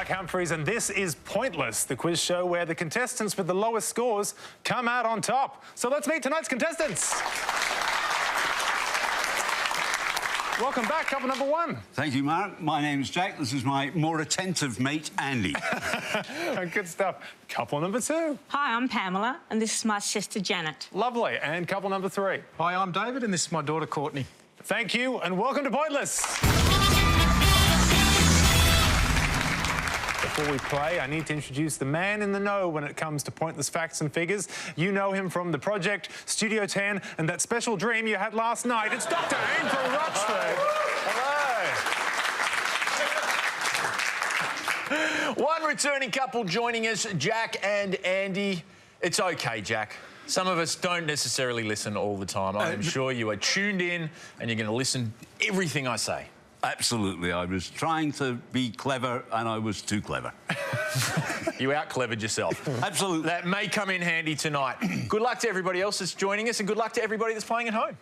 Mark Humphries, and this is Pointless, the quiz show where the contestants with the lowest scores come out on top. So let's meet tonight's contestants. Welcome back, couple number one. Thank you, Mark. My name's Jack. This is my more attentive mate, Andy. Good stuff. Couple number two. Hi, I'm Pamela, and this is my sister, Janet. Lovely. And couple number three. Hi, I'm David, and this is my daughter, Courtney. Thank you, and welcome to Pointless. Before we play, I need to introduce the man in the know when it comes to pointless facts and figures. You know him from The Project, Studio 10, and that special dream you had last night. It's Dr. Aim from Rochford. Hello. One returning couple joining us, Jack and Andy. It's OK, Jack. Some of us don't necessarily listen all the time. I'm sure you are tuned in and you're going to listen to everything I say. Absolutely. I was trying to be clever and I was too clever. You out-clevered yourself. Absolutely. That may come in handy tonight. Good luck to everybody else that's joining us and good luck to everybody that's playing at home.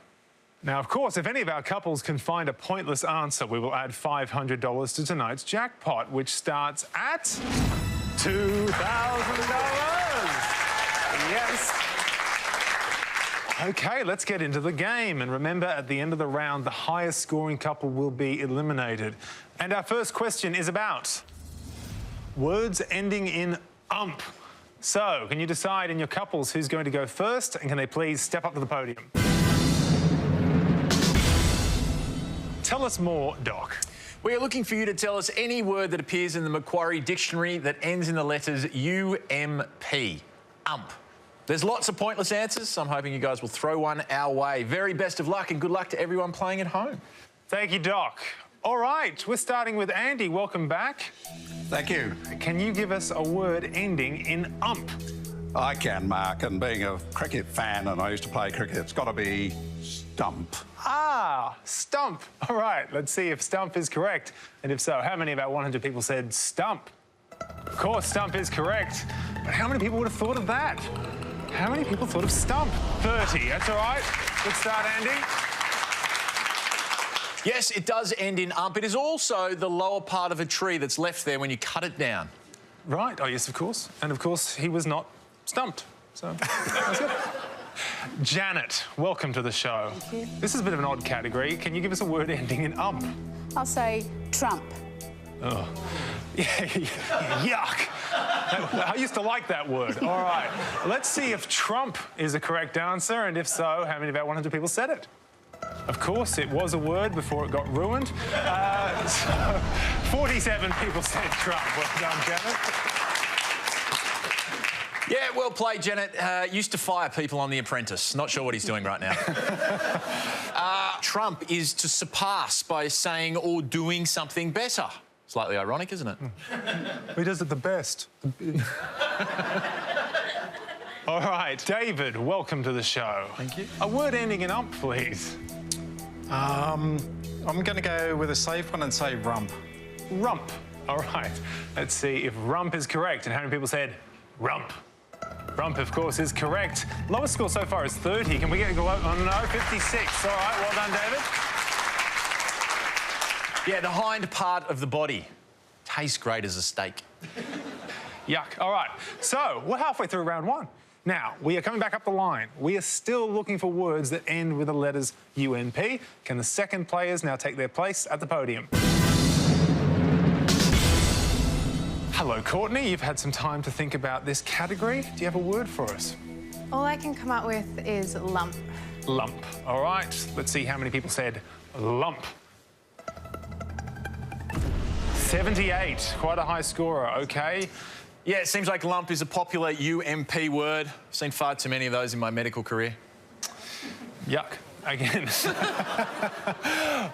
Now, of course, if any of our couples can find a pointless answer, we will add $500 to tonight's jackpot, which starts at $2,000. Yes. OK, let's get into the game. And remember, at the end of the round, the highest scoring couple will be eliminated. And our first question is about words ending in ump. So, can you decide in your couples who's going to go first? And can they please step up to the podium? Tell us more, Doc. We are looking for you to tell us any word that appears in the Macquarie Dictionary that ends in the letters UMP. Ump. There's lots of pointless answers, so I'm hoping you guys will throw one our way. Very best of luck and good luck to everyone playing at home. Thank you, Doc. All right, we're starting with Andy. Welcome back. Thank you. Can you give us a word ending in ump? I can, Mark, and being a cricket fan and I used to play cricket, it's got to be stump. Ah, stump. All right, let's see if stump is correct. And if so, how many of our 100 people said stump? Of course, stump is correct. But how many people would have thought of that? How many people thought of stump? 30. That's all right. Good start, Andy. Yes, it does end in ump. It is also the lower part of a tree that's left there when you cut it down. Right. Oh, yes, of course. And, of course, he was not stumped. So, that's good. Janet, welcome to the show. Thank you. This is a bit of an odd category. Can you give us a word ending in ump? I'll say Trump. Oh. Yuck. I used to like that word. All right. Let's see if Trump is a correct answer, and if so, how many of our 100 people said it? Of course, it was a word before it got ruined. So 47 people said Trump. Well done, Janet. Yeah, well played, Janet. Used to fire people on The Apprentice. Not sure what he's doing right now. Trump is to surpass by saying or doing something better. Slightly ironic, isn't it? He does it the best. All right, David, welcome to the show. Thank you. A word ending in ump, please. I'm going to go with a safe one and say rump. Rump. All right. Let's see if rump is correct. And how many people said rump? Rump, of course, is correct. Lowest score so far is 30. Can we get a go? Oh, no, 56. All right, well done, David. Yeah, the hind part of the body. Tastes great as a steak. Yuck. All right. So, we're halfway through round one. Now, we are coming back up the line. We are still looking for words that end with the letters UMP. Can the second players now take their place at the podium? Hello, Courtney. You've had some time to think about this category. Do you have a word for us? All I can come up with is lump. Lump. All right. Let's see how many people said lump. 78. Quite a high scorer. OK. Yeah, it seems like lump is a popular UMP word. I've seen far too many of those in my medical career. Yuck. Again.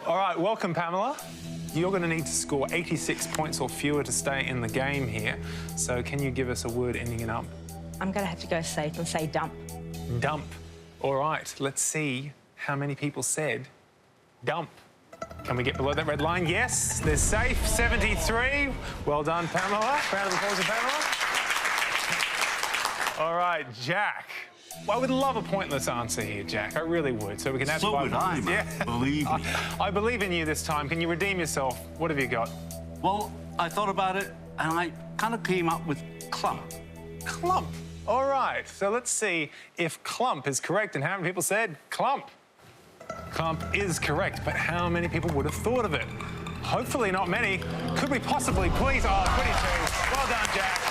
All right, welcome, Pamela. You're going to need to score 86 points or fewer to stay in the game here. So can you give us a word ending in ump? I'm going to have to go safe and say dump. Dump. All right, let's see how many people said dump. Can we get below that red line? Yes, they're safe. 73. Well done, Pamela. Round of applause to Pamela. All right, Jack. Well, I would love a pointless answer here, Jack. I really would. So we can add So 5 would I, points. man. Believe me. I believe in you this time. Can you redeem yourself? What have you got? Well, I thought about it and I kind of came up with clump. Clump. All right, so let's see if clump is correct and how many people said clump. Clump is correct, but how many people would have thought of it? Hopefully not many. Could we possibly, please? Oh, 22. Well done, Jack.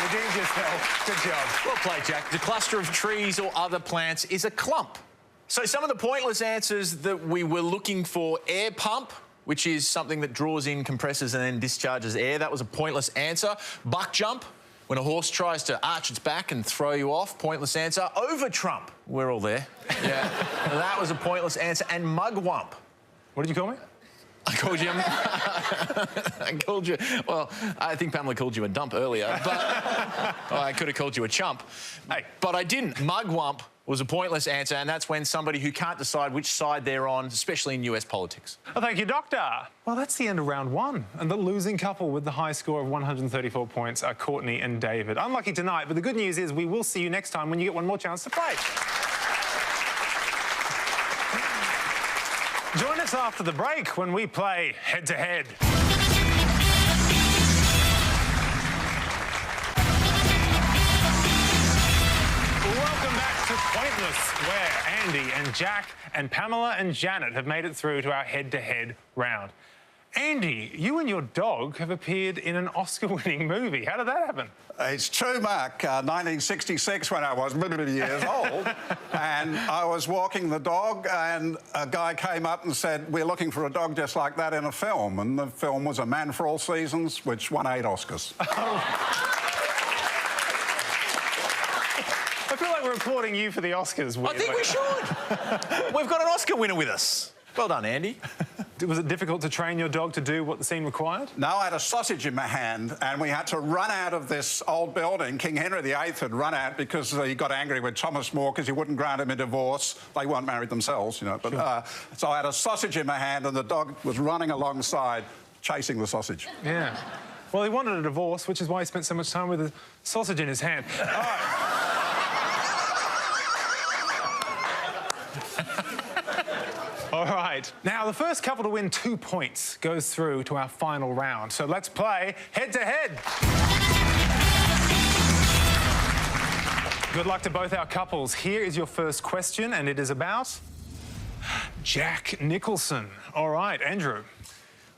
Redeemed yourself. Good job. Well played, Jack. The cluster of trees or other plants is a clump. So some of the pointless answers that we were looking for: air pump, which is something that draws in, compresses and then discharges air. That was a pointless answer. Buck jump, when a horse tries to arch its back and throw you off. Pointless answer. Over trump. We're all there. Yeah. That was a pointless answer. And mugwump. What did you call me? I called you... I called you... Well, I think Pamela called you a dump earlier, but I could have called you a chump. Hey, but I didn't. Mugwump was a pointless answer, and that's when somebody who can't decide which side they're on, especially in US politics. Oh, thank you, Doctor. Well, that's the end of round one. And the losing couple with the high score of 134 points are Courtney and David. Unlucky tonight, but the good news is we will see you next time when you get one more chance to play. Join us after the break when we play Head to Head. Welcome back to Pointless, where Andy and Jack and Pamela and Janet have made it through to our head-to-head round. Andy, you and your dog have appeared in an Oscar-winning movie. How did that happen? It's true, Mark. 1966, when I was years old, and I was walking the dog, and a guy came up and said, "We're looking for a dog just like that in a film." And the film was A Man for All Seasons, which won 8 Oscars. I feel like we're applauding you for the Oscars. I think we should. We've got an Oscar winner with us. Well done, Andy. Was it difficult to train your dog to do what the scene required? No, I had a sausage in my hand, and we had to run out of this old building. King Henry VIII had run out because he got angry with Thomas More because he wouldn't grant him a divorce. They weren't married themselves, you know. But sure. So I had a sausage in my hand, and the dog was running alongside, chasing the sausage. Yeah. Well, he wanted a divorce, which is why he spent so much time with a sausage in his hand. All right. All right. Now, the first couple to win 2 points goes through to our final round. So let's play head-to-head. Good luck to both our couples. Here is your first question, and it is about Jack Nicholson. All right, Andrew.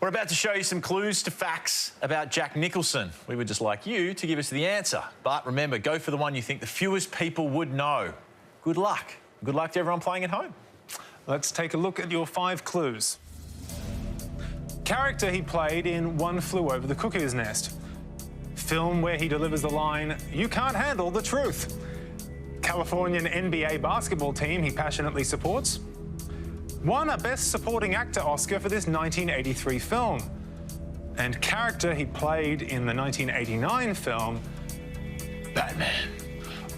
We're about to show you some clues to facts about Jack Nicholson. We would just like you to give us the answer. But remember, go for the one you think the fewest people would know. Good luck. Good luck to everyone playing at home. Let's take a look at your 5 clues. Character he played in One Flew Over the Cuckoo's Nest. Film where he delivers the line, "You can't handle the truth." Californian NBA basketball team he passionately supports. Won a Best Supporting Actor Oscar for this 1983 film. And character he played in the 1989 film, Batman.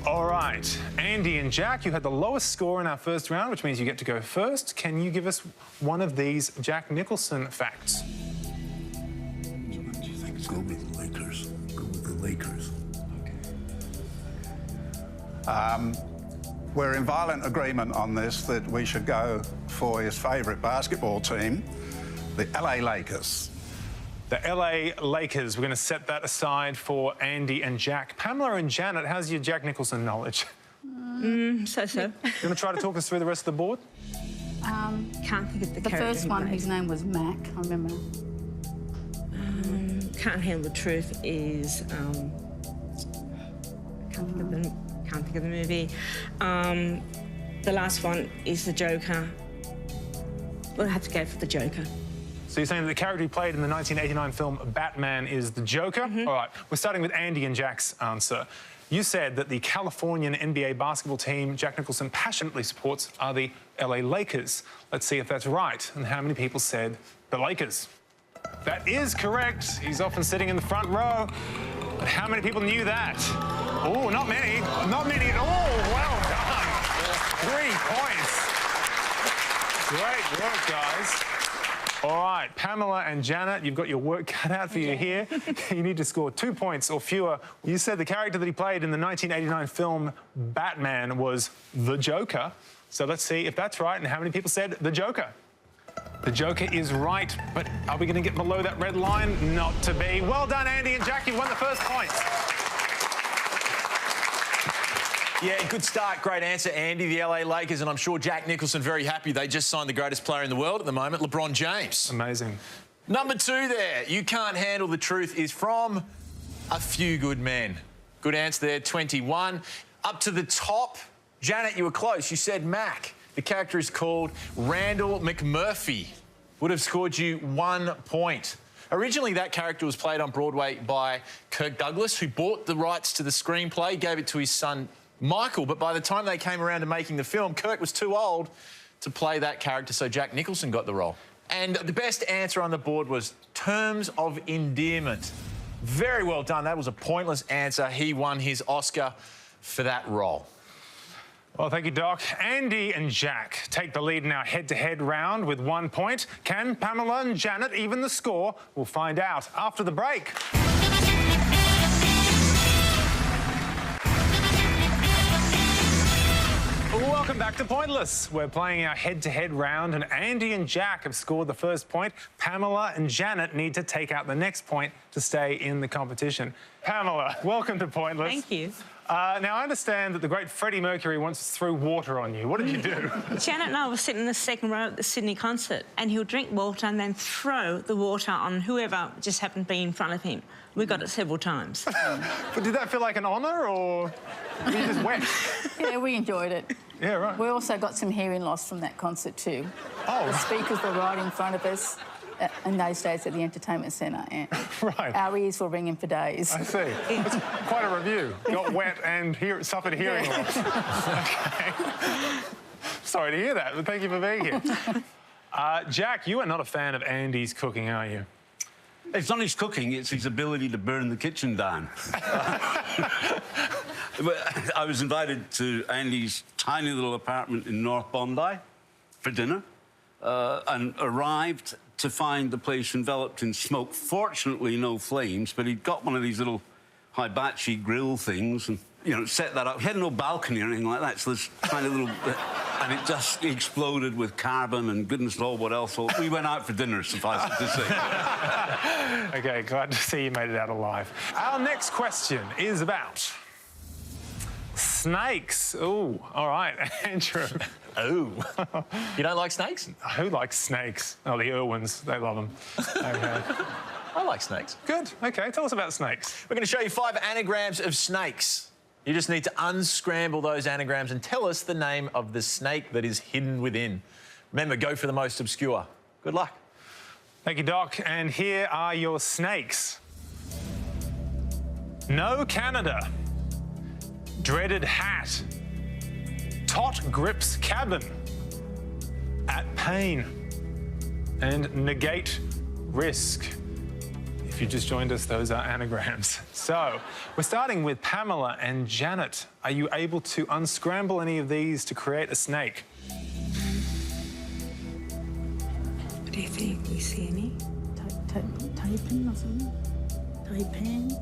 All right, Andy and Jack, you had the lowest score in our first round, which means you get to go first. Can you give us one of these Jack Nicholson facts? What do you think? Go with the Lakers. Go with the Lakers. We're in violent agreement on this that we should go for his favourite basketball team, the LA Lakers. The LA Lakers. We're going to set that aside for Andy and Jack. Pamela and Janet, how's your Jack Nicholson knowledge? So-so. You want to try to talk us through the rest of the board? Can't think of the The character first he one, played. whose name was Mac, I remember. Can't Handle the Truth is... can't think of the movie. The last one is the Joker. We'll have to go for the Joker. So you're saying that the character he played in the 1989 film Batman is the Joker? All right, we're starting with Andy and Jack's answer. You said that the Californian NBA basketball team Jack Nicholson passionately supports are the LA Lakers. Let's see if that's right. And how many people said the Lakers? That is correct. He's often sitting in the front row. But how many people knew that? Oh, not many. Not many at all. Well done. 3 points. Great work, guys. All right, Pamela and Janet, you've got your work cut out for you here. You need to score 2 points or fewer. You said the character that he played in the 1989 film Batman was the Joker. So let's see if that's right and how many people said the Joker. The Joker is right, but are we going to get below that red line? Not to be. Well done, Andy and Jack. You've won the first point. Yeah, good start. Great answer, Andy. The LA Lakers, and I'm sure Jack Nicholson very happy. They just signed the greatest player in the world at the moment, LeBron James. Amazing. Number 2 there. You can't handle the truth is from A Few Good Men. Good answer there, 21. Up to the top. Janet, you were close. You said Mac. The character is called Randall McMurphy. Would have scored you 1 point. Originally, that character was played on Broadway by Kirk Douglas, who bought the rights to the screenplay, gave it to his son Michael, but by the time they came around to making the film, Kirk was too old to play that character, so Jack Nicholson got the role. And the best answer on the board was terms of endearment. Very well done. That was a pointless answer. He won his Oscar for that role. Well, thank you, Doc. Andy and Jack take the lead in our head-to-head round with 1 point. Can Pamela and Janet even the score? We'll find out after the break. Welcome back to Pointless. We're playing our head-to-head round, and Andy and Jack have scored the first point. Pamela and Janet need to take out the next point to stay in the competition. Pamela, welcome to Pointless. Thank you. Now, I understand that the great Freddie Mercury once threw water on you. What did you do? Janet and I were sitting in the second row at the Sydney concert, and he'll drink water and then throw the water on whoever just happened to be in front of him. We got it several times. But did that feel like an honour, or were you just wet? Yeah, we enjoyed it. Yeah, right. We also got some hearing loss from that concert too. Oh. The speakers were right in front of us in those days at the entertainment centre. And Right. our ears were ringing for days. I see. It's quite a review. Got wet and suffered hearing loss. Okay. Sorry to hear that, but thank you for being here. Jack, you are not a fan of Andy's cooking, are you? It's not his cooking, it's his ability to burn the kitchen down. I was invited to Andy's tiny little apartment in North Bondi for dinner and arrived to find the place enveloped in smoke. Fortunately, no flames, but he'd got one of these little hibachi grill things and, you know, set that up. He had no balcony or anything like that, so this tiny little bit, and it just exploded with carbon and goodness knows what else. So we went out for dinner, suffice it to say. OK, glad to see you made it out alive. Our next question is about snakes. Ooh, all right, Andrew. Oh. You don't like snakes? Who likes snakes? Oh, the Irwins, they love them. OK. I like snakes. Good. OK, tell us about snakes. We're going to show you 5 anagrams of snakes. You just need to unscramble those anagrams and tell us the name of the snake that is hidden within. Remember, go for the most obscure. Good luck. Thank you, Doc. And here are your snakes. No Canada. Dreaded hat. Tot grips cabin. At pain. And negate risk. If you just joined us, those are anagrams. So, we're starting with Pamela and Janet. Are you able to unscramble any of these to create a snake? Do you think you see any? Taipan or something? Taipan?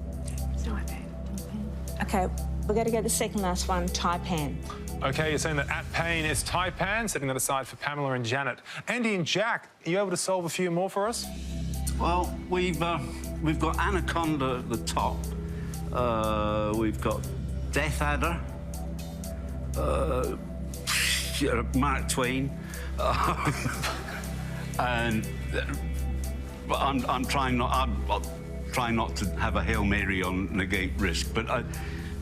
OK, we're going to go to the second last one, Taipan. OK, you're saying that at pain is Taipan, setting that aside for Pamela and Janet. Andy and Jack, are you able to solve a few more for us? Well, we've got Anaconda at the top. We've got Death Adder. Mark Twain. And I'm trying not to have a Hail Mary on negate risk, but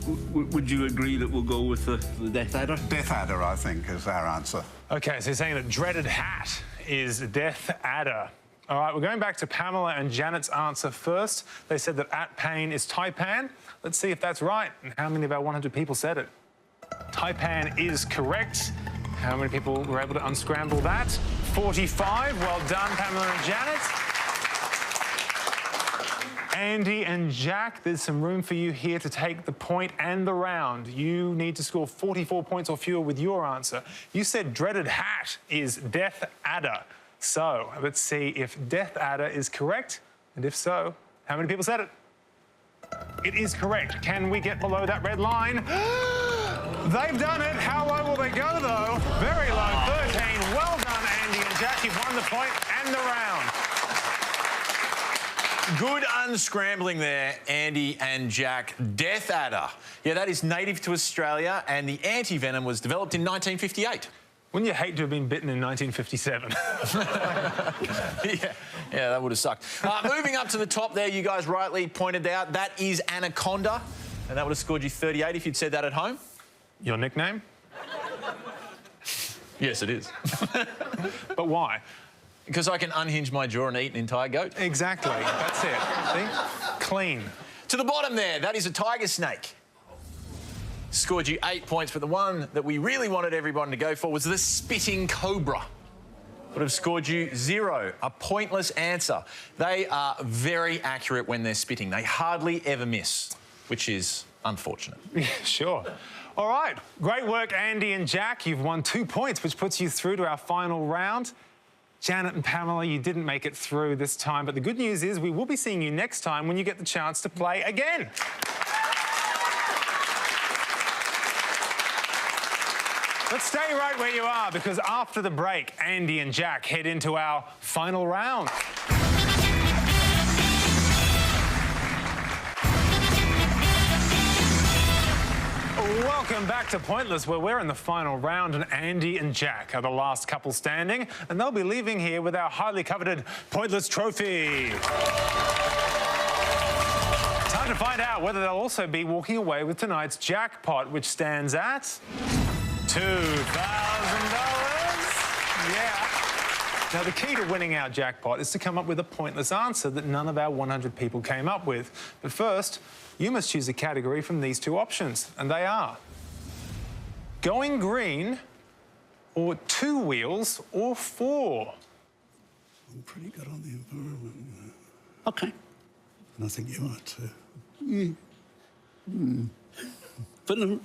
would you agree that we'll go with the Death Adder? Death Adder, I think, is our answer. OK, so you're saying that dreaded hat is Death Adder. All right, we're going back to Pamela and Janet's answer first. They said that at pain is Taipan. Let's see if that's right and how many of our 100 people said it. Taipan is correct. How many people were able to unscramble that? 45. Well done, Pamela and Janet. Andy and Jack, there's some room for you here to take the point and the round. You need to score 44 points or fewer with your answer. You said dreaded hat is Death Adder. So let's see if Death Adder is correct, and if so, how many people said it? It is correct. Can we get below that red line? They've done it. How low will they go, though? Very low, 13. Well done, Andy and Jack, you've won the point and the round. Good unscrambling there, Andy and Jack. Death Adder. Yeah, that is native to Australia, and the anti-venom was developed in 1958. Wouldn't you hate to have been bitten in 1957? Yeah, that would have sucked. Moving up to the top there, you guys rightly pointed out, that is Anaconda, and that would have scored you 38 if you'd said that at home. Your nickname? Yes, it is. But why? Because I can unhinge my jaw and eat an entire goat. Exactly. That's it. See? Clean. To the bottom there, that is a tiger snake. Scored you 8 points, but the one that we really wanted everyone to go for was the spitting cobra. Would have scored you 0, a pointless answer. They are very accurate when they're spitting. They hardly ever miss, which is unfortunate. Yeah, sure. All right. Great work, Andy and Jack. You've won 2 points, which puts you through to our final round. Janet and Pamela, you didn't make it through this time, but the good news is we will be seeing you next time when you get the chance to play again. But stay right where you are, because after the break, Andy and Jack head into our final round. Welcome back to Pointless, where we're in the final round and Andy and Jack are the last couple standing, and they'll be leaving here with our highly coveted Pointless trophy. Time to find out whether they'll also be walking away with tonight's jackpot, which stands at $2,000. Yeah. Now, the key to winning our jackpot is to come up with a pointless answer that none of our 100 people came up with. But first, you must choose a category from these two options, and they are going green, or 2 wheels, or 4. I'm pretty good on the environment. OK. And I think you are too. But no,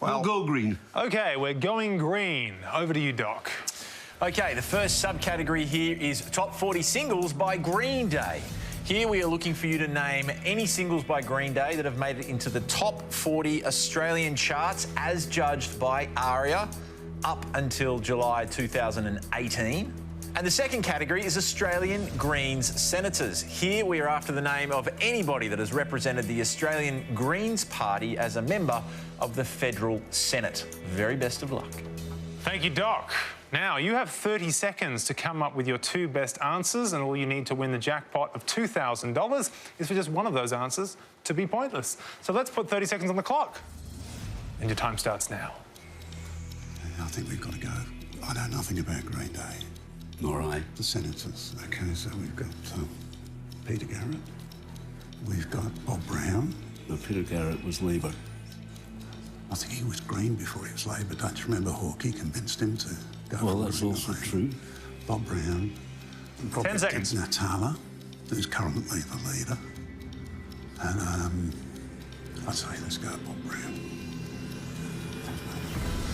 we'll go green. OK, we're going green. Over to you, Doc. OK, the first subcategory here is Top 40 Singles by Green Day. Here we are looking for you to name any singles by Green Day that have made it into the top 40 Australian charts as judged by ARIA up until July 2018. And the second category is Australian Greens Senators. Here we are after the name of anybody that has represented the Australian Greens Party as a member of the Federal Senate. Very best of luck. Thank you, Doc. Now, you have 30 seconds to come up with your 2 best answers, and all you need to win the jackpot of $2,000 is for just one of those answers to be pointless. So let's put 30 seconds on the clock. And your time starts now. I think we've got to go. I know nothing about Green Day. All right. The Senators. OK, so we've got Peter Garrett. We've got Bob Brown. No, Peter Garrett was Labour. I think he was Green before he was Labour. Don't you remember Hawkey convinced him to go Well, for that's Green also Day? true. Bob Brown. And probably 10 seconds. Natala, who's currently the leader. And I'd say let's go Bob Brown.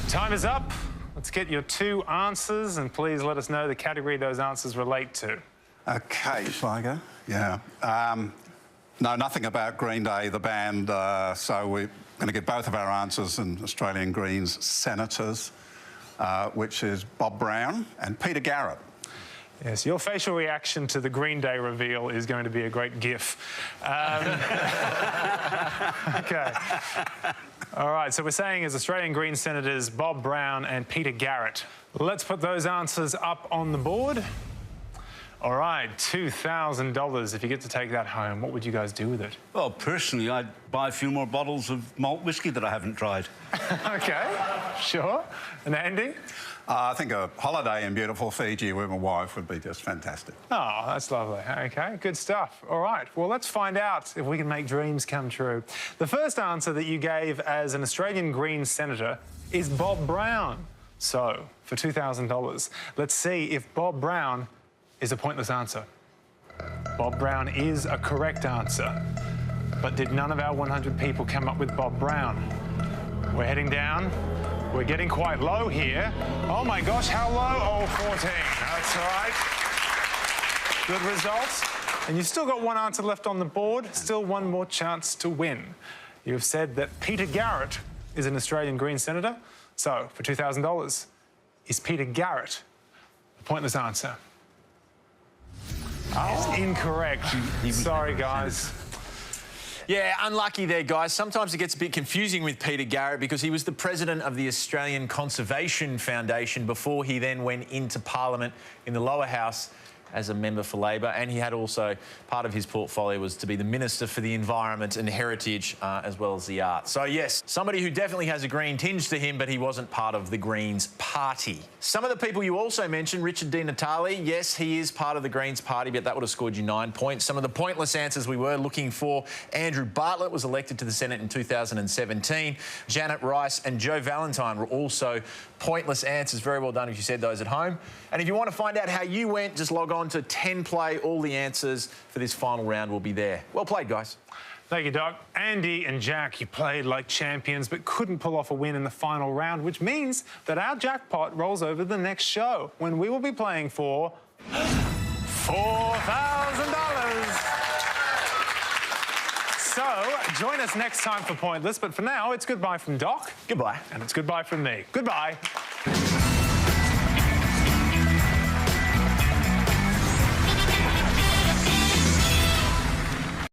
Time is up. Let's get your 2 answers, and please let us know the category those answers relate to. OK, Sligo. Yeah. No, nothing about Green Day, the band, so we're going to get both of our answers in Australian Greens Senators, which is Bob Brown and Peter Garrett. Yes, your facial reaction to the Green Day reveal is going to be a great gif. OK. All right, so we're saying as Australian Greens Senators Bob Brown and Peter Garrett. Let's put those answers up on the board. All right, $2,000. If you get to take that home, what would you guys do with it? Well, personally, I'd buy a few more bottles of malt whiskey that I haven't tried. OK, sure. And Andy? I think a holiday in beautiful Fiji with my wife would be just fantastic. Oh, that's lovely. OK, good stuff. All right, well, let's find out if we can make dreams come true. The first answer that you gave as an Australian Greens Senator is Bob Brown. So, for $2,000, let's see if Bob Brown is a pointless answer. Bob Brown is a correct answer. But did none of our 100 people come up with Bob Brown? We're heading down. We're getting quite low here. Oh my gosh, how low? Oh, 14. That's right. Good results. And you've still got 1 answer left on the board. Still 1 more chance to win. You've said that Peter Garrett is an Australian Greens Senator. So, for $2,000, is Peter Garrett Pointless answer. It's incorrect. Sorry, guys. Yeah, unlucky there, guys. Sometimes it gets a bit confusing with Peter Garrett because he was the president of the Australian Conservation Foundation before he then went into Parliament in the lower house as a member for Labor, and he had also, part of his portfolio was to be the Minister for the Environment and Heritage, as well as the Arts. So yes, somebody who definitely has a green tinge to him, but he wasn't part of the Greens party. Some of the people you also mentioned, Richard Di Natale, yes, he is part of the Greens party, but that would have scored you 9 points. Some of the pointless answers we were looking for, Andrew Bartlett was elected to the Senate in 2017. Janet Rice and Joe Valentine were also pointless answers. Very well done if you said those at home. And if you want to find out how you went, just log on to 10Play. All the answers for this final round will be there. Well played, guys. Thank you, Doc. Andy and Jack, you played like champions but couldn't pull off a win in the final round, which means that our jackpot rolls over the next show when we will be playing for $4,000. So, join us next time for Pointless, but for now, it's goodbye from Doc. Goodbye. And it's goodbye from me. Goodbye.